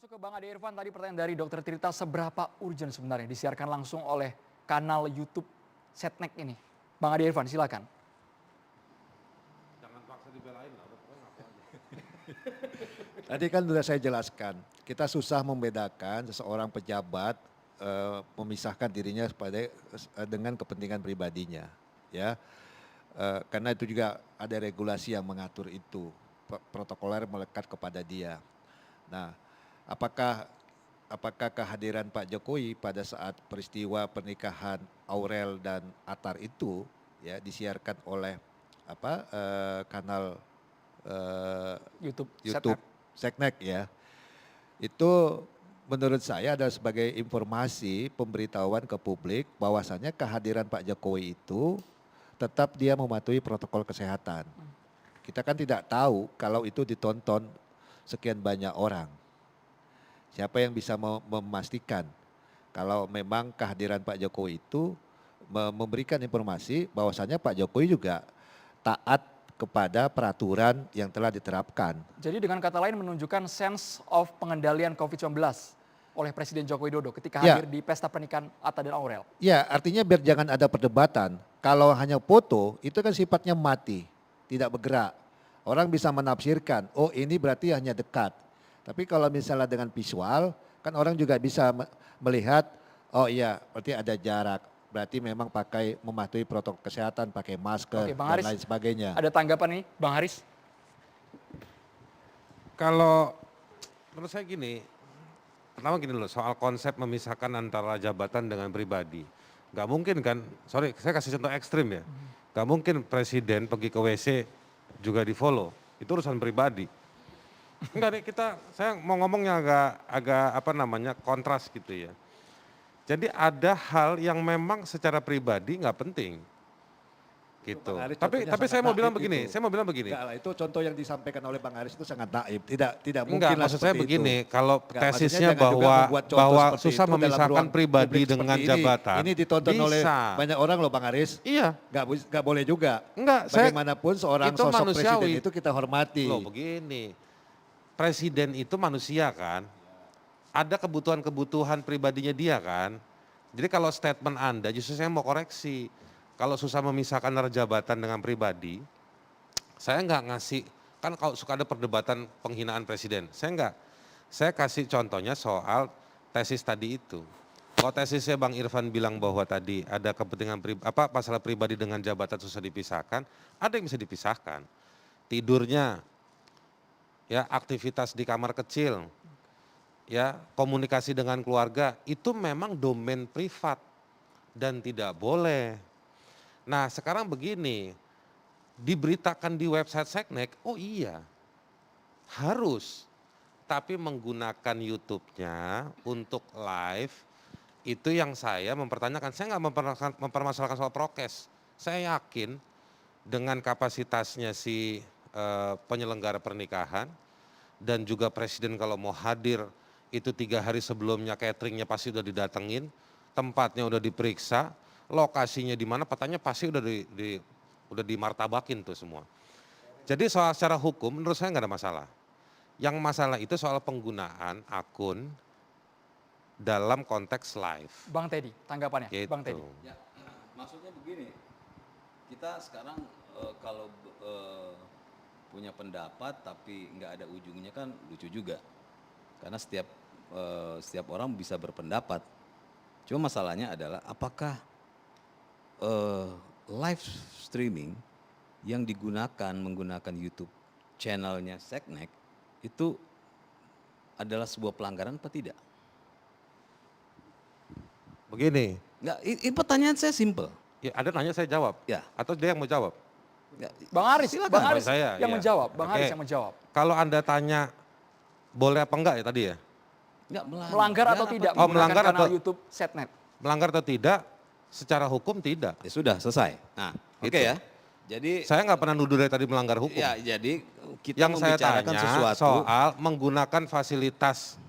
Masuk ke Bang Ade Irfan, tadi pertanyaan dari Dokter Tirta, seberapa urgent sebenarnya disiarkan langsung oleh kanal YouTube Setnek ini? Bang Ade Irfan, silakan. Jangan paksa dibelain lah, pokoknya ngaku aja. Tadi kan sudah saya jelaskan, kita susah membedakan seseorang pejabat memisahkan dirinya dengan kepentingan pribadinya, ya. Karena itu juga ada regulasi yang mengatur itu, protokoler melekat kepada dia. Nah, apakah kehadiran Pak Jokowi pada saat peristiwa pernikahan Aurel dan Atar itu ya disiarkan oleh kanal YouTube Setnek ya, itu menurut saya adalah sebagai informasi pemberitahuan ke publik bahwasannya kehadiran Pak Jokowi itu tetap dia mematuhi protokol kesehatan. Kita kan tidak tahu kalau itu ditonton sekian banyak orang. Siapa yang bisa memastikan kalau memang kehadiran Pak Jokowi itu memberikan informasi bahwasannya Pak Jokowi juga taat kepada peraturan yang telah diterapkan. Jadi dengan kata lain menunjukkan sense of pengendalian COVID-19 oleh Presiden Joko Widodo ketika hadir di pesta pernikahan Atta dan Aurel. Ya, artinya biar jangan ada perdebatan. Kalau hanya foto itu kan sifatnya mati, tidak bergerak. Orang bisa menafsirkan, oh ini berarti hanya dekat. Tapi kalau misalnya dengan visual, kan orang juga bisa melihat, oh iya berarti ada jarak. Berarti memang mematuhi protokol kesehatan, pakai masker dan lain sebagainya. Ada tanggapan nih Bang Haris? Kalau menurut saya gini, pertama gini loh, soal konsep memisahkan antara jabatan dengan pribadi. Gak mungkin kan, sorry saya kasih contoh ekstrim ya. Gak mungkin presiden pergi ke WC juga di follow, itu urusan pribadi. Enggak nih, saya mau ngomongnya agak kontras gitu ya. Jadi ada hal yang memang secara pribadi nggak penting, gitu. Tapi saya mau bilang begini, Enggak lah, itu contoh yang disampaikan oleh Bang Haris itu sangat naif, tidak mungkin. Enggak, maksud saya begini, kalau tesisnya bahwa susah memisahkan pribadi dengan jabatan, ini ditonton oleh banyak orang loh Bang Haris. Iya. Nggak boleh juga. Enggak, bagaimanapun seorang itu sosok manusiawi. presiden itu kita hormati. Loh begini, presiden itu manusia kan, ada kebutuhan pribadinya dia kan. Jadi kalau statement Anda justru saya mau koreksi. Kalau susah memisahkan antara jabatan dengan pribadi, saya nggak ngasih, kan kalau suka ada perdebatan penghinaan presiden, saya nggak. Saya kasih contohnya soal tesis tadi itu. Kalau tesisnya Bang Irfan bilang bahwa tadi ada kepentingan masalah pribadi dengan jabatan susah dipisahkan, ada yang bisa dipisahkan. Tidurnya, ya aktivitas di kamar kecil, ya komunikasi dengan keluarga itu memang domain privat dan tidak boleh. Nah sekarang begini, diberitakan di website Setnek, oh iya harus, tapi menggunakan YouTube-nya untuk live itu yang saya mempertanyakan. Saya nggak mempermasalahkan soal prokes. Saya yakin dengan kapasitasnya si penyelenggara pernikahan dan juga presiden kalau mau hadir itu 3 hari sebelumnya cateringnya pasti udah didatengin, tempatnya udah diperiksa, lokasinya di mana, petanya pasti udah dimartabakin tuh semua. Jadi soal secara hukum menurut saya nggak ada masalah. Yang masalah itu soal penggunaan akun dalam konteks live. Bang Teddy, tanggapannya Gitu. Bang Teddy. Ya, maksudnya begini, kita sekarang kalau punya pendapat tapi nggak ada ujungnya kan lucu juga. Karena setiap orang bisa berpendapat. Cuma masalahnya adalah apakah live streaming yang menggunakan YouTube channelnya Setnek itu adalah sebuah pelanggaran apa tidak? Begini. Enggak, ini pertanyaan saya simple. Ya, ada nanya saya jawab. Ya. Atau dia yang mau jawab? Ya, Bang Haris, silakan. Bang Haris Saya, yang iya. menjawab. Bang Oke. Haris yang menjawab. Kalau Anda tanya boleh apa enggak ya tadi ya? Enggak Melanggar atau tidak Oh, menggunakan melanggar kanal atau- YouTube Setnek? Melanggar atau tidak? Secara hukum tidak. Ya sudah selesai. Nah, oke Gitu. ya. Jadi Saya nggak pernah nuduh dari tadi melanggar hukum. ya jadi kita Yang saya membicarakan tanya sesuatu. soal menggunakan fasilitas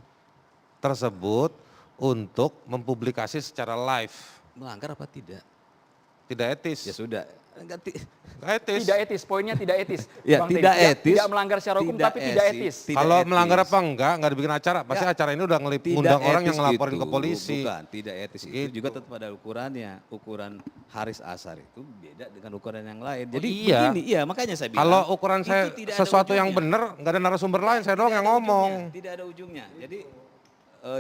tersebut untuk mempublikasi secara live. Melanggar apa tidak? Tidak etis. Ya sudah. Nggak etis. Tidak etis, poinnya tidak etis. Ya, Bang Teddy. tidak etis. Tidak melanggar secara hukum tapi tidak etis. Kalau melanggar apa enggak dibikin acara. Pasti Ya, acara ini udah tidak ngundang orang yang etis ngelaporin gitu. ke polisi. Bukan, tidak etis itu Gitu. juga tetap ada ukurannya. Ukuran Haris Azhar itu beda dengan ukuran yang lain. Oh, Jadi iya. begini, iya makanya saya bilang. Kalau ukuran itu saya tidak ada sesuatu yang ujungnya. benar, nggak ada narasumber lain, saya doang Tidak yang ada ngomong. ujungnya, tidak ada ujungnya. Jadi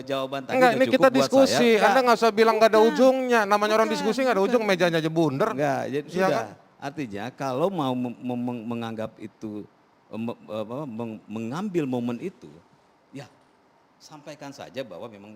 jawaban tadi Enggak, udah ini cukup kita buat diskusi. saya. Anda nggak usah bilang nggak ada Bukan. ujungnya. Namanya orang Bukan, diskusi nggak ada ujung, mejanya aja bundar. Enggak, jadi Iya sudah. kan? Artinya kalau mau menganggap itu mengambil momen itu, ya sampaikan saja bahwa memang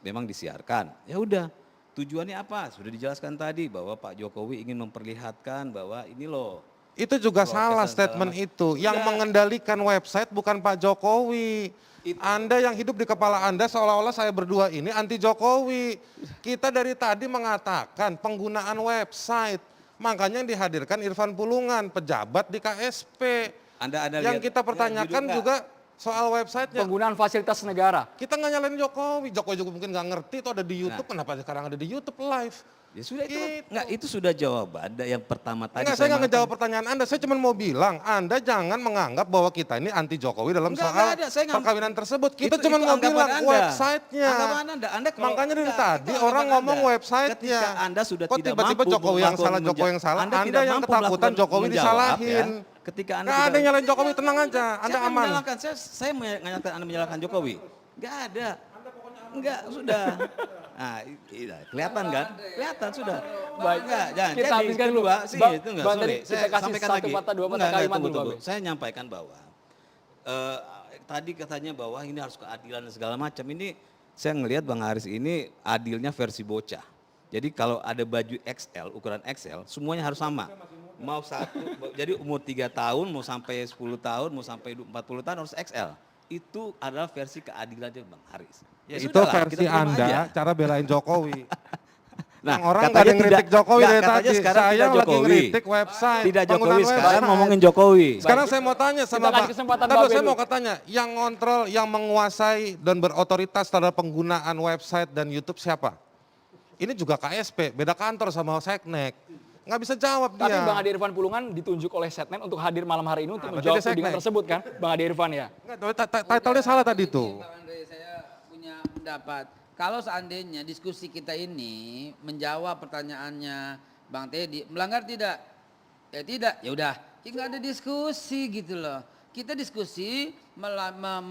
memang disiarkan. Ya udah, tujuannya apa? Sudah dijelaskan tadi bahwa Pak Jokowi ingin memperlihatkan bahwa ini loh. Itu juga Prokes salah dan segala statement macam. itu. Yang Enggak. mengendalikan website bukan Pak Jokowi. Anda yang hidup di kepala Anda seolah-olah saya berdua ini anti Jokowi. Kita dari tadi mengatakan penggunaan website. Makanya yang dihadirkan Irfan Pulungan, pejabat di KSP. Anda Yang lihat, kita pertanyakan judul juga soal websitenya. Penggunaan fasilitas negara. Kita nggak nyalain Jokowi. Jokowi juga mungkin nggak ngerti itu ada di YouTube. Kenapa sekarang ada di YouTube live? Ya sudah itu, Gitu. enggak, itu sudah jawaban yang pertama tadi. Enggak, saya nggak mengatakan. ngejawab pertanyaan Anda. Saya cuma mau bilang, Anda jangan menganggap bahwa kita ini anti Jokowi dalam Enggak, soal enggak ada. Saya nggak- perkawinan tersebut. Kita Itu- cuma itu mau anggapan bilang Anda. websitenya. Anggapan Anda kalau- Makanya dari enggak, tadi itu orang anggapan ngomong Anda. websitenya. Ketika Anda sudah Kok tidak tiba-tiba mampu Jokowi yang salah, melakukan Jokowi yang salah. Anda Anda tidak yang mampu ketakutan melakukan Jokowi menjawab, disalahin. ya. Ketika Anda Nggak ada tidak- yang nyalain Jokowi, tenang aja. Anda Siapa yang aman. menyalahkan? Saya menyalahkan Anda menyalahkan Jokowi. Enggak ada. Enggak, sudah. Nah, kelihatan kan? Kelihatan sudah. Baik. Enggak, jangan. Kita Jadi, habiskan dulu. kedua, sih, Bang- itu enggak, Bang, sorry. tadi kita Saya kasih sampaikan satu lagi. patah, dua patah Enggak, kalimat tunggu, dulu, tunggu. Bang. Saya nyampaikan bahwa tadi katanya bahwa ini harus keadilan dan segala macam. Ini saya ngelihat Bang Haris ini adilnya versi bocah. Jadi kalau ada baju XL, ukuran XL, semuanya harus sama. Mau satu, jadi umur 3 tahun, mau sampai 10 tahun, mau sampai 40 tahun harus XL. Itu adalah versi keadilannya Bang Haris. Ya, itu sudahlah, kita versi terima Anda, aja. cara belain Jokowi. Nah, Yang orang katanya nggak ada yang ngeritik tidak- Jokowi nggak, dari katanya tadi. sekarang Saya tidak lagi Jokowi. ngeritik website. Tidak penggunaan Jokowi, sekarang website. ngomongin Jokowi. Sekarang saya mau tanya sama Kita kasih Pak. kesempatan Ntar Mbak dulu, saya Belu. mau katanya, yang ngontrol, yang menguasai dan berotoritas terhadap penggunaan website dan YouTube siapa? Ini juga KSP, beda kantor sama Seknek. Nggak bisa jawab Tapi dia. Bang Ade Irfan Pulungan ditunjuk oleh Setnek untuk hadir malam hari ini untuk Nah, menjawab berarti dia tudingan Seknek. tersebut kan, Bang Ade Irfan ya. Nggak, title-nya salah tadi tuh. Pak Andre, saya punya pendapat. Kalau seandainya diskusi kita ini menjawab pertanyaannya Bang Teddy, melanggar tidak? Ya tidak, ya udah. Ya nggak ada diskusi gitu loh. Kita diskusi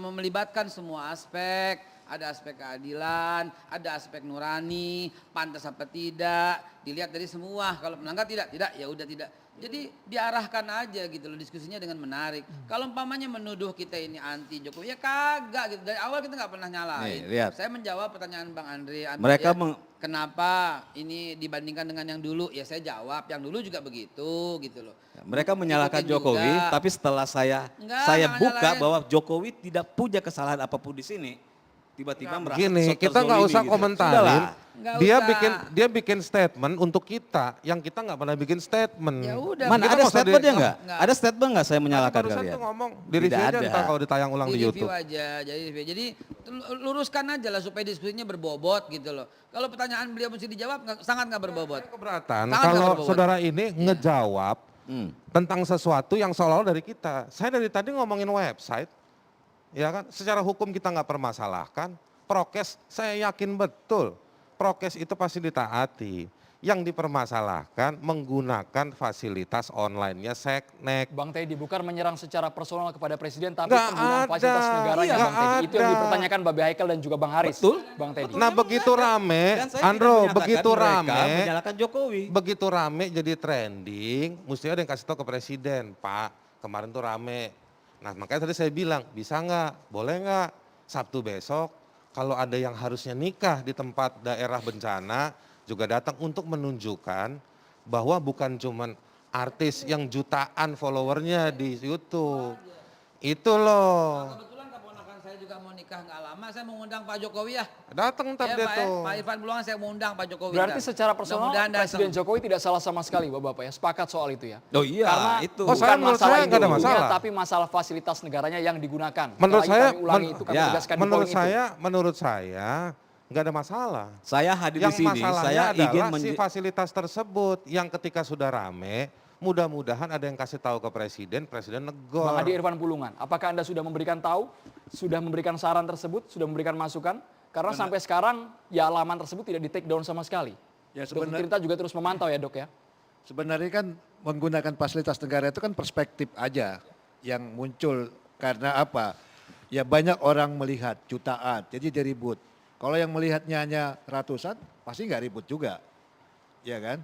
melibatkan semua aspek. Ada aspek keadilan, ada aspek nurani, pantas apa tidak, dilihat dari semua. Kalau melanggar tidak, ya udah tidak. Jadi diarahkan aja gitu loh diskusinya dengan menarik. Kalau umpamanya menuduh kita ini anti Jokowi, ya kagak gitu. Dari awal kita nggak pernah nyalain. Nih, lihat. Saya menjawab pertanyaan Bang Andre. Mereka ya, kenapa ini dibandingkan dengan yang dulu? Ya saya jawab, yang dulu juga begitu gitu loh. Mereka menyalahkan Ikutin Jokowi, juga. tapi setelah saya Enggak, jangan buka nyalahin. bahwa Jokowi tidak punya kesalahan apapun di sini, tiba-tiba merasa Gini, kita nggak usah komentarin. Sudahlah. Nggak Dia usah. bikin statement untuk kita, yang kita nggak pernah bikin statement. Ya udah. Mana Kita ada nggak usah statementnya enggak? Nggak. Ada statement enggak saya menyalahkan Barusan kalian? tuh ngomong, di Tidak review aja ada. ntar kalau ditayang ulang di review YouTube. aja, jadi luruskan aja lah supaya diskusinya berbobot gitu loh. Kalau pertanyaan beliau mesti dijawab sangat nggak berbobot. Saya keberatan Sangat nggak kalau berbobot. saudara ini ngejawab Hmm. tentang sesuatu yang seolah-olah dari kita. Saya dari tadi ngomongin website, ya kan? Secara hukum kita nggak permasalahkan. Prokes saya yakin betul, prokes itu pasti ditaati. Yang dipermasalahkan menggunakan fasilitas online-nya Seknek. Bang Teddy bukan menyerang secara personal kepada presiden, tapi Nggak penggunaan ada. fasilitas negaranya Iya, Bang Teddy. Itu yang ada. dipertanyakan Babe Haikal dan juga Bang Haris. Betul. Bang Teddy. Nah begitu rame, Dan saya tidak Andro, menyatakan begitu mereka rame, menyalahkan Jokowi. begitu rame jadi trending, mesti ada yang kasih tahu ke presiden, Pak, kemarin tuh rame. Nah makanya tadi saya bilang, bisa nggak, boleh nggak, Sabtu besok, kalau ada yang harusnya nikah di tempat daerah bencana, juga datang untuk menunjukkan bahwa bukan cuman artis yang jutaan followernya di YouTube. Itu loh, Kebetulan keponakan saya juga mau nikah nggak lama, saya mau ngundang Pak Jokowi ya. datang ntar Ya, dia Pak, ya. tuh. Pak Irfan Pulungan saya mau undang Pak Jokowi. Berarti ntar. secara personal Mudah-mudahan datang. Presiden Jokowi tidak salah sama sekali Bapak-Bapak ya. Sepakat soal itu ya. Oh iya, Karena itu. Oh, saya bukan menurut masalah saya nggak ada ideologinya, masalah. tapi masalah fasilitas negaranya yang digunakan. Menurut Sekali lagi saya- kami ulangi itu, kami ya, tegaskan di Menurut poin itu. saya nggak ada masalah. Saya hadir di Yang sini, saya masalahnya ingin adalah si fasilitas tersebut yang ketika sudah rame, mudah-mudahan ada yang kasih tahu ke presiden, presiden negor. Bang Adi Irfan Pulungan, apakah Anda sudah memberikan tahu, sudah memberikan saran tersebut, sudah memberikan masukan? Karena sampai sekarang ya laman tersebut tidak di take down sama sekali. Ya Dokter sebenarnya, Tirta juga terus memantau ya dok ya. sebenarnya kan menggunakan fasilitas negara itu kan perspektif aja yang muncul karena apa? Ya banyak orang melihat jutaan, jadi dia ribut. Kalau yang melihatnya hanya ratusan, pasti nggak ribut juga, ya kan?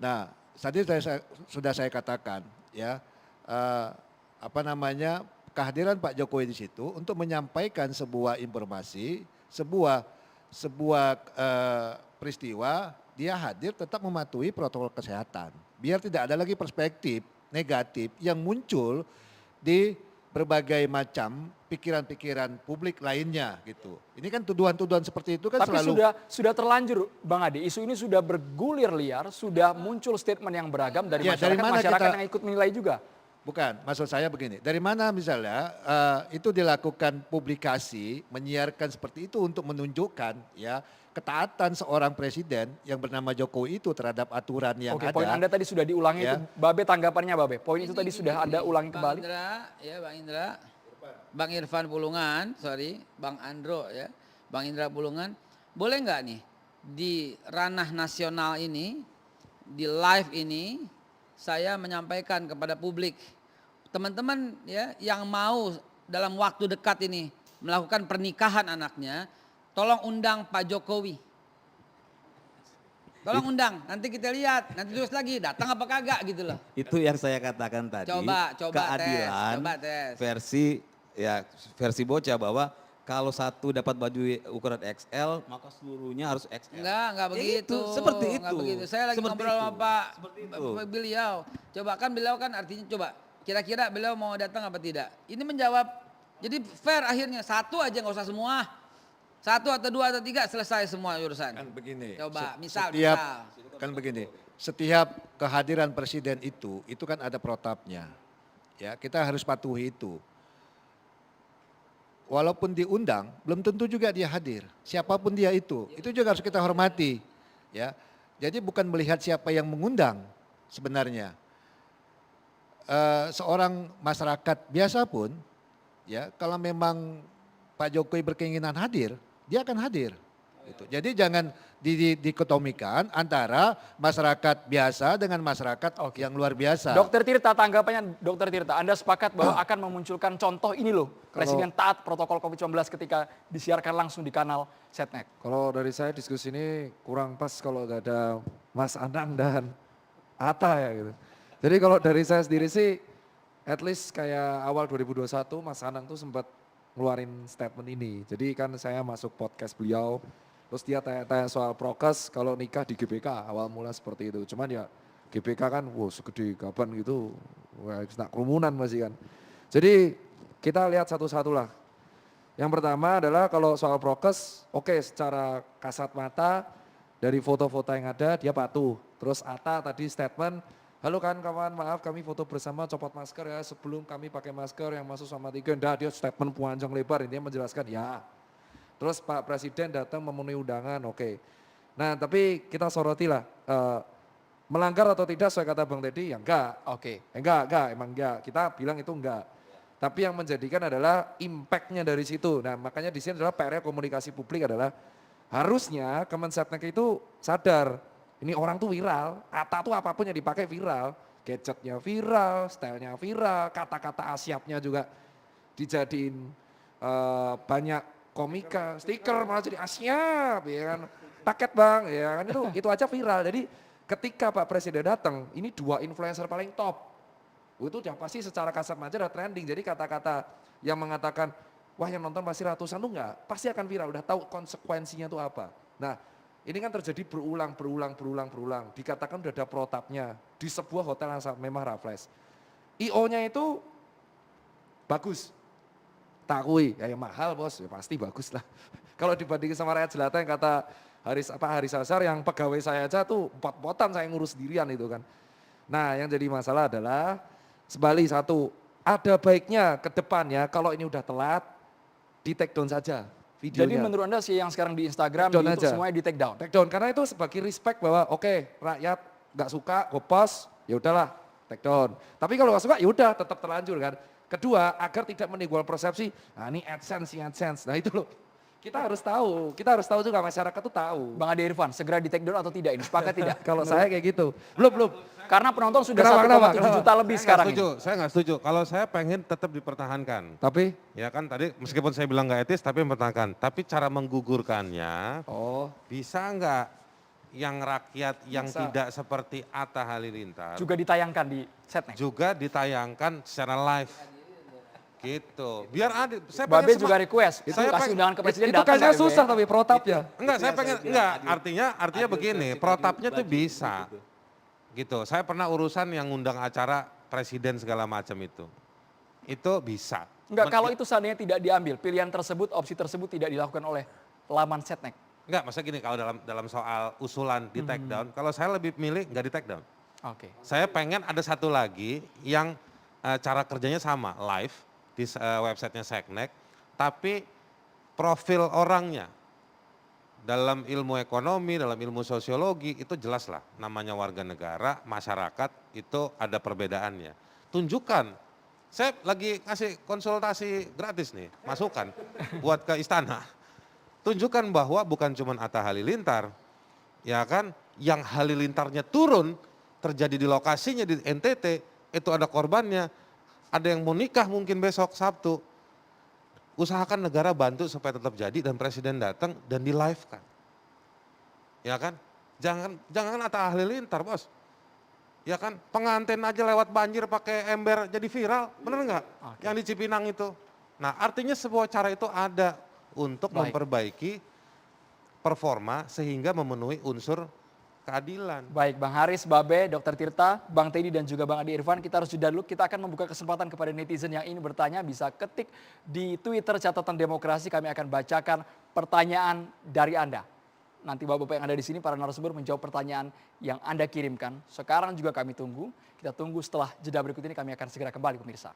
Nah, tadi sudah saya katakan, ya apa namanya kehadiran Pak Jokowi di situ untuk menyampaikan sebuah informasi, sebuah peristiwa, dia hadir tetap mematuhi protokol kesehatan, biar tidak ada lagi perspektif negatif yang muncul di berbagai macam pikiran-pikiran publik lainnya gitu. Ini kan tuduhan-tuduhan seperti itu kan Tapi selalu sudah terlanjur Bang Adi, isu ini sudah bergulir liar, sudah muncul statement yang beragam dari Ya, dari mana masyarakat kita- yang ikut menilai juga. bukan, maksud saya begini, dari mana misalnya itu dilakukan publikasi, menyiarkan seperti itu untuk menunjukkan ya ketaatan seorang presiden yang bernama Jokowi itu terhadap aturan yang Oke, ada. poin Anda tadi sudah diulangi Ya. itu, Babe tanggapannya Babe. Poin itu tadi sudah Anda ulangi Bang kembali. Indra, ya Bang Indra. Bang Irfan Pulungan, Bang Andro ya. Bang Indra Pulungan, boleh nggak nih di ranah nasional ini, di live ini, saya menyampaikan kepada publik, teman-teman ya yang mau dalam waktu dekat ini melakukan pernikahan anaknya, tolong undang Pak Jokowi. Tolong undang, nanti kita lihat, nanti terus lagi datang apa kagak gitu loh. Itu yang saya katakan tadi. Coba keadilan tes. versi bocah bahwa kalau satu dapat baju ukuran XL maka seluruhnya harus XL. Enggak begitu. Seperti Enggak itu. begitu. Saya lagi Seperti ngobrol itu. sama Pak Seperti itu. beliau. Coba kan beliau kan artinya coba kira-kira beliau mau datang apa tidak. Ini menjawab jadi fair akhirnya satu aja nggak usah semua. Satu atau dua atau tiga selesai semua urusan. Kan begini. Coba misal. Kan begini. Setiap kehadiran presiden itu kan ada protapnya. Ya, kita harus patuhi itu. Walaupun diundang, belum tentu juga dia hadir. Siapapun dia itu juga harus kita hormati. Ya, jadi bukan melihat siapa yang mengundang sebenarnya. Seorang masyarakat biasa pun, ya kalau memang Pak Jokowi berkeinginan hadir, dia akan hadir. Gitu. Jadi jangan dikotomikan antara masyarakat biasa dengan masyarakat yang luar biasa. Dokter Tirta, tanggapannya Dokter Tirta, Anda sepakat bahwa akan memunculkan contoh ini loh, Presiden taat protokol COVID-19 ketika disiarkan langsung di kanal Setnek. Kalau dari saya diskusi ini kurang pas kalau nggak ada Mas Anang dan Atta ya gitu. Jadi kalau dari saya sendiri sih, at least kayak awal 2021 Mas Anang tuh sempat ngeluarin statement ini. Jadi kan saya masuk podcast beliau, terus dia tanya-tanya soal prokes kalau nikah di GBK, awal mula seperti itu. Cuman ya GBK kan, wow segede kapan gitu, wah nak kerumunan masih kan. Jadi kita lihat satu-satu lah. Yang pertama adalah kalau soal prokes, oke secara kasat mata dari foto-foto yang ada dia patuh. Terus Atta tadi statement, halo kan kawan, maaf kami foto bersama copot masker ya, sebelum kami pakai masker yang masuk sama 3, dia statement panjang lebar, intinya menjelaskan ya. Terus Pak Presiden datang memenuhi undangan, oke. Nah tapi kita soroti lah, melanggar atau tidak sesuai kata Bang Teddy, ya enggak. Oke. Enggak, emang enggak. Kita bilang itu enggak. Tapi yang menjadikan adalah impact-nya dari situ. Nah makanya di sini adalah PR komunikasi publik adalah harusnya Kemensetnek itu sadar, ini orang tuh viral, Atta tuh apapun yang dipakai viral, gadgetnya viral, stylenya viral, kata-kata asyapnya juga dijadiin banyak komika, stiker malah jadi asyap, ya kan, paket bang, ya kan itu aja viral. Jadi ketika Pak Presiden datang, ini 2 influencer paling top, itu udah pasti secara kasat mata udah trending. Jadi kata-kata yang mengatakan, wah yang nonton pasti ratusan tuh enggak, pasti akan viral, udah tahu konsekuensinya tuh apa. Nah ini kan terjadi berulang. Dikatakan udah ada protapnya di sebuah hotel yang sangat mewah Raffles. I.O.nya itu bagus. Tak akui, ya mahal bos, ya pasti bagus lah. Kalau dibandingin sama rakyat jelata yang kata Haris Azhar yang pegawai saya aja tuh pot-potan saya ngurus sendirian itu kan. Nah yang jadi masalah adalah sebalik satu, ada baiknya ke depannya kalau ini udah telat, di take down saja. videonya. Jadi menurut Anda sih yang sekarang di Instagram, Take di down YouTube aja. semuanya di take down? Take down karena itu sebagai respect bahwa oke, rakyat nggak suka, gue post, ya udahlah take down. Tapi kalau nggak suka ya udah tetap terlanjur kan. Kedua, agar tidak menimbulkan persepsi, nah ini AdSense, ini AdSense. Nah itu loh, kita harus tahu juga masyarakat tuh tahu. Bang Ade Irfan, segera di take down atau tidak ini? Sepakat tidak? Kalau saya kayak gitu, belum. Karena penonton sudah Kenapa? 1,7 juta lebih sekarang ini. Saya nggak setuju. Kalau saya pengen tetap dipertahankan. Tapi, Ya kan tadi meskipun saya bilang nggak etis tapi mempertahankan. Tapi cara menggugurkannya bisa nggak yang rakyat yang Bisa. tidak seperti Atta Halilintar Juga ditayangkan di Setnek. juga ditayangkan secara live. Gitu. Biar adil. Saya Babe pengen juga request, Saya kasih pengen- undangan ke presiden itu datang kayaknya nggak, Babe? susah tapi protapnya. Enggak, saya pengen artinya begini, protapnya tuh bisa. Gitu. Saya pernah urusan yang ngundang acara presiden segala macam itu. Itu bisa. Enggak, kalau itu seandainya tidak diambil, pilihan tersebut, opsi tersebut tidak dilakukan oleh laman Setnek. Enggak, maksudnya gini kalau dalam soal usulan di take down, kalau saya lebih milih nggak di take down. Oke. Saya pengen ada satu lagi yang cara kerjanya sama, live di websitenya Seknek, tapi profil orangnya dalam ilmu ekonomi, dalam ilmu sosiologi itu jelas lah namanya warga negara, masyarakat itu ada perbedaannya. Tunjukkan, saya lagi kasih konsultasi gratis nih, masukan buat ke istana. Tunjukkan bahwa bukan cuma Atta Halilintar, ya kan, yang halilintarnya turun terjadi di lokasinya di NTT, itu ada korbannya, ada yang mau nikah mungkin besok Sabtu. Usahakan negara bantu supaya tetap jadi dan presiden datang dan di live kan. Ya kan? Jangan Atta Halilintar, Bos. Ya kan? Pengantin aja lewat banjir pakai ember jadi viral, bener nggak? Yang di Cipinang itu. Nah, artinya sebuah cara itu ada untuk memperbaiki performa sehingga memenuhi unsur keadilan. Baik, Bang Haris, Babe, Dr. Tirta, Bang Teddy dan juga Bang Ade Irfan, kita harus jeda dulu. Kita akan membuka kesempatan kepada netizen yang ingin bertanya, bisa ketik di Twitter Catatan Demokrasi, kami akan bacakan pertanyaan dari Anda. Nanti Bapak-Bapak yang ada di sini, para narasumber menjawab pertanyaan yang Anda kirimkan. Sekarang juga kami tunggu, kita tunggu setelah jeda berikut ini kami akan segera kembali pemirsa.